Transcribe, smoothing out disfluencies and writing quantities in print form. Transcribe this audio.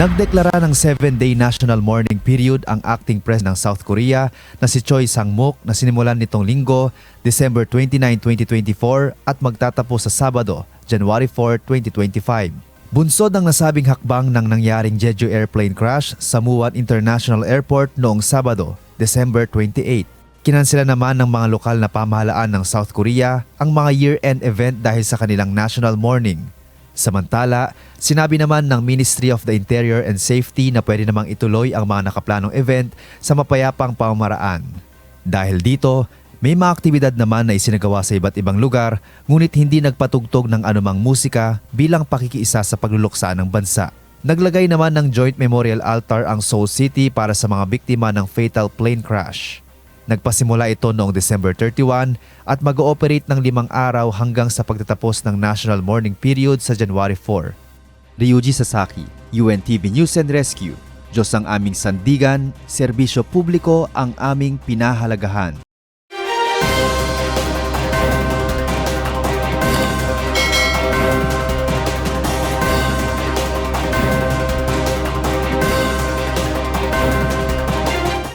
Nagdeklara ng 7-day national mourning period ang acting president ng South Korea na si Choi Sang-mok na sinimulan nitong linggo, December 29, 2024 at magtatapos sa Sabado, January 4, 2025. Bunsod ang nasabing hakbang ng nangyaring Jeju airplane crash sa Muan International Airport noong Sabado, December 28. Kinansela naman ng mga lokal na pamahalaan ng South Korea ang mga year-end event dahil sa kanilang national mourning. Samantala, sinabi naman ng Ministry of the Interior and Safety na pwede namang ituloy ang mga nakaplanong event sa mapayapang pamamaraan. Dahil dito, may mga aktibidad naman na isinagawa sa iba't ibang lugar ngunit hindi nagpatugtog ng anumang musika bilang pakikiisa sa pagluluksa ng bansa. Naglagay naman ng Joint Memorial Altar ang Seoul City para sa mga biktima ng fatal plane crash. Nagpasimula ito noong December 31 at mag-ooperate ng 5 araw hanggang sa pagtatapos ng National Mourning Period sa January 4. Ryuji Sasaki, UNTV News and Rescue. Diyos ang aming sandigan, serbisyo publiko ang aming pinahalagahan.